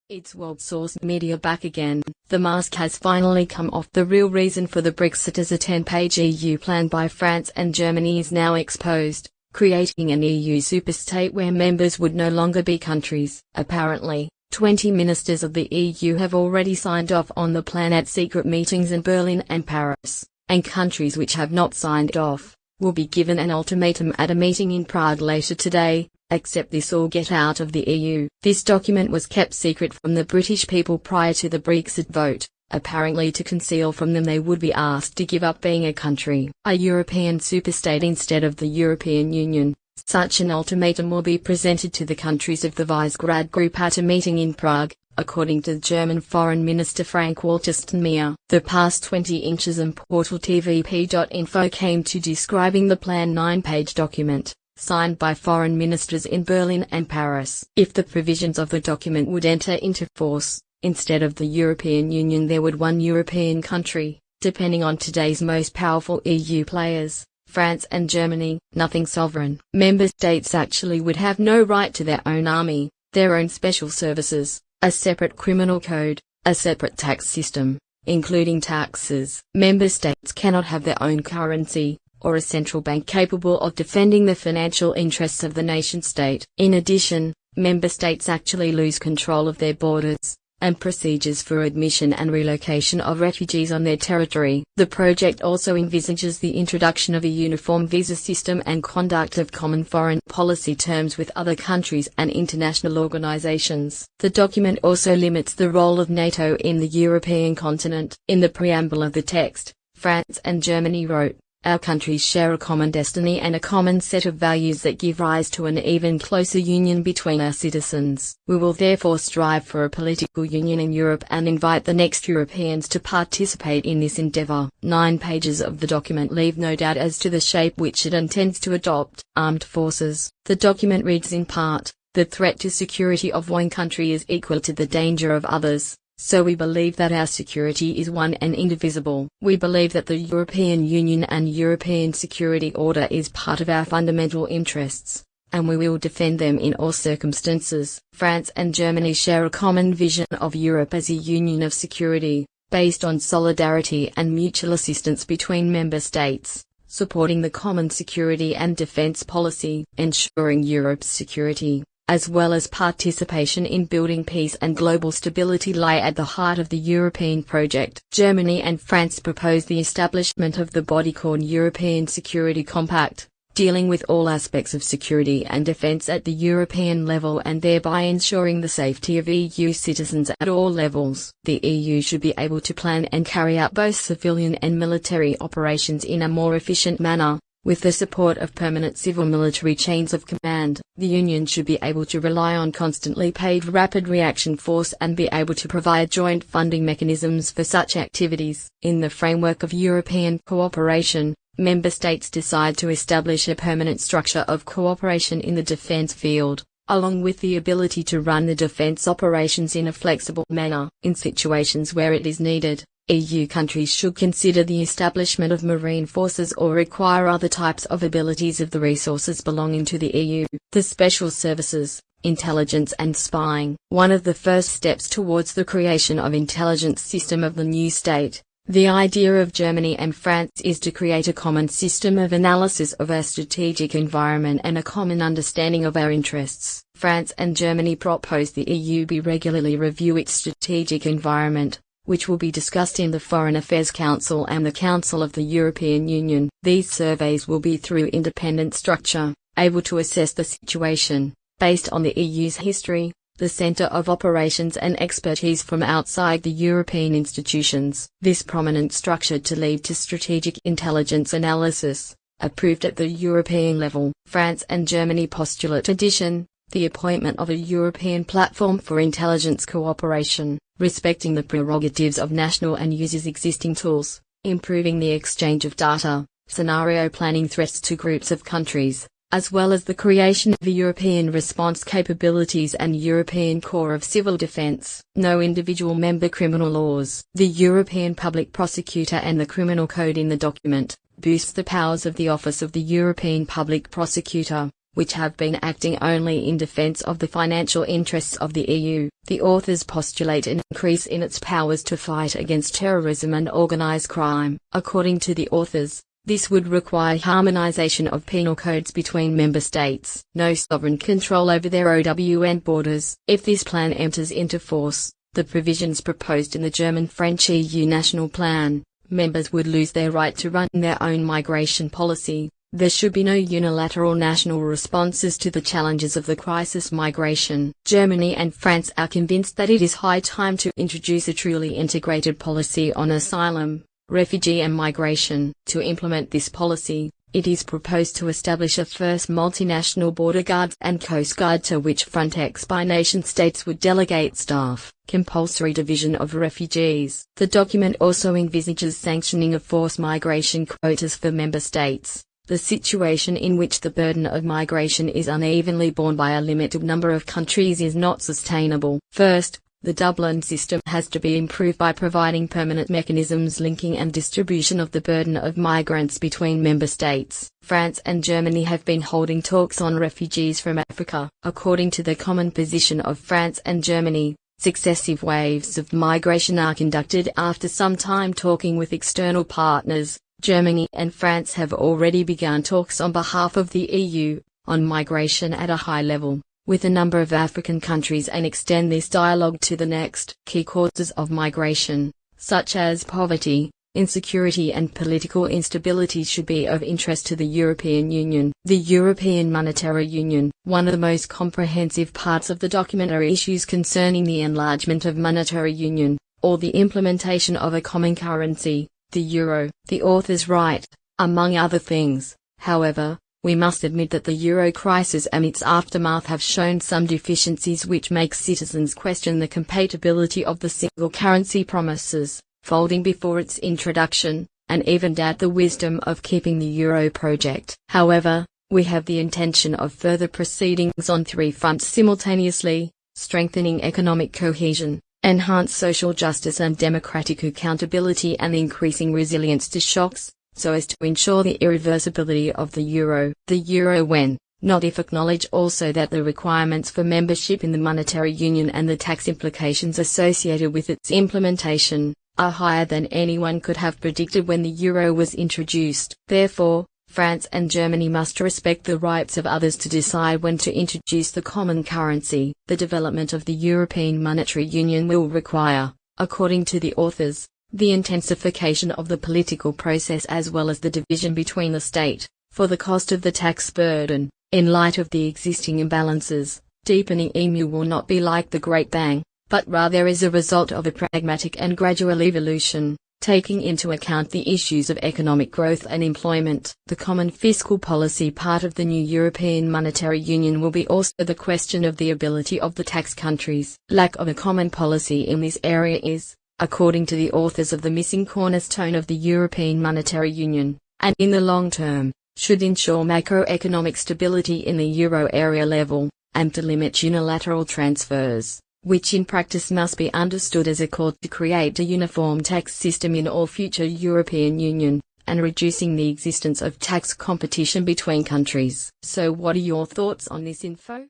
It's world source media back again. The mask has finally come off. The real reason for the Brexit as a 10-page EU plan by France and Germany is now exposed, creating an EU superstate where members would no longer be countries. Apparently, 20 ministers of the EU have already signed off on the plan at secret meetings in Berlin and Paris, and countries which have not signed off will be given an ultimatum at a meeting in Prague later today: accept this or get out of the EU. This document was kept secret from the British people prior to the Brexit vote, apparently to conceal from them they would be asked to give up being a country, a European superstate instead of the European Union. Such an ultimatum will be presented to the countries of the Visegrad Group at a meeting in Prague, according to the German Foreign Minister Frank-Walter Steinmeier. The past 20 inches and portal tvp.info came to describing the plan 9-page document, signed by foreign ministers in Berlin and Paris. If the provisions of the document would enter into force, instead of the European Union there would one European country, depending on today's most powerful EU players, France and Germany, nothing sovereign. Member states actually would have no right to their own army, their own special services, a separate criminal code, a separate tax system, including taxes. Member states cannot have their own currency, or a central bank capable of defending the financial interests of the nation-state. In addition, member states actually lose control of their borders, and procedures for admission and relocation of refugees on their territory. The project also envisages the introduction of a uniform visa system and conduct of common foreign policy terms with other countries and international organizations. The document also limits the role of NATO in the European continent. In the preamble of the text, France and Germany wrote, "Our countries share a common destiny and a common set of values that give rise to an even closer union between our citizens. We will therefore strive for a political union in Europe and invite the next Europeans to participate in this endeavor." 9 pages of the document leave no doubt as to the shape which it intends to adopt. Armed forces. The document reads in part, "The threat to security of one country is equal to the danger of others. So we believe that our security is one and indivisible. We believe that the European Union and European security order is part of our fundamental interests, and we will defend them in all circumstances." France and Germany share a common vision of Europe as a union of security, based on solidarity and mutual assistance between member states, supporting the common security and defense policy, ensuring Europe's security, as well as participation in building peace and global stability lie at the heart of the European project. Germany and France propose the establishment of the body called European Security Compact, dealing with all aspects of security and defense at the European level and thereby ensuring the safety of EU citizens at all levels. The EU should be able to plan and carry out both civilian and military operations in a more efficient manner, with the support of permanent civil-military chains of command. The Union should be able to rely on constantly paid rapid reaction force and be able to provide joint funding mechanisms for such activities. In the framework of European cooperation, member states decide to establish a permanent structure of cooperation in the defense field, along with the ability to run the defense operations in a flexible manner. In situations where it is needed, EU countries should consider the establishment of marine forces or require other types of abilities of the resources belonging to the EU. The special services, intelligence and spying. One of the first steps towards the creation of intelligence system of the new state, the idea of Germany and France is to create a common system of analysis of our strategic environment and a common understanding of our interests. France and Germany propose the EU be regularly review its strategic environment, which will be discussed in the Foreign Affairs Council and the Council of the European Union. These surveys will be through independent structure, able to assess the situation, based on the EU's history, the centre of operations and expertise from outside the European institutions. This prominent structure to lead to strategic intelligence analysis, approved at the European level. France and Germany postulate addition, the appointment of a European platform for intelligence cooperation, respecting the prerogatives of national and uses existing tools, improving the exchange of data, scenario planning threats to groups of countries, as well as the creation of European response capabilities and European Corps of Civil Defence. No individual member criminal laws. The European Public Prosecutor and the Criminal Code in the document boosts the powers of the Office of the European Public Prosecutor, which have been acting only in defense of the financial interests of the EU. The authors postulate an increase in its powers to fight against terrorism and organized crime. According to the authors, this would require harmonization of penal codes between member states. No sovereign control over their OWN borders. If this plan enters into force, the provisions proposed in the German-French EU national plan, members would lose their right to run their own migration policy. There should be no unilateral national responses to the challenges of the crisis migration. Germany and France are convinced that it is high time to introduce a truly integrated policy on asylum, refugee and migration. To implement this policy, it is proposed to establish a first multinational border guards and coast guard to which Frontex by nation states would delegate staff. Compulsory division of refugees. The document also envisages sanctioning of forced migration quotas for member states. The situation in which the burden of migration is unevenly borne by a limited number of countries is not sustainable. First, the Dublin system has to be improved by providing permanent mechanisms linking and distribution of the burden of migrants between member states. France and Germany have been holding talks on refugees from Africa. According to the common position of France and Germany, successive waves of migration are conducted after some time talking with external partners. Germany and France have already begun talks on behalf of the EU, on migration at a high level, with a number of African countries and extend this dialogue to the next. Key causes of migration, such as poverty, insecurity and political instability should be of interest to the European Union. The European Monetary Union. One of the most comprehensive parts of the document are issues concerning the enlargement of monetary union, or the implementation of a common currency, the euro. The authors write, among other things, however, we must admit that the euro crisis and its aftermath have shown some deficiencies which make citizens question the compatibility of the single currency promises, folding before its introduction, and even doubt the wisdom of keeping the euro project. However, we have the intention of further proceedings on three fronts simultaneously: strengthening economic cohesion, enhance social justice and democratic accountability, and increasing resilience to shocks, so as to ensure the irreversibility of the euro. The euro when, not if, acknowledge also that the requirements for membership in the monetary union and the tax implications associated with its implementation are higher than anyone could have predicted when the euro was introduced. Therefore, France and Germany must respect the rights of others to decide when to introduce the common currency. The development of the European Monetary Union will require, according to the authors, the intensification of the political process as well as the division between the state, for the cost of the tax burden. In light of the existing imbalances, deepening EMU will not be like the Great Bang, but rather is a result of a pragmatic and gradual evolution, taking into account the issues of economic growth and employment. The common fiscal policy part of the new European Monetary Union will be also the question of the ability of the tax countries. Lack of a common policy in this area is, according to the authors, of the missing cornerstone of the European Monetary Union, and in the long term, should ensure macroeconomic stability in the euro area level, and to limit unilateral transfers, which in practice must be understood as a call to create a uniform tax system in all future European Union, and reducing the existence of tax competition between countries. So what are your thoughts on this info?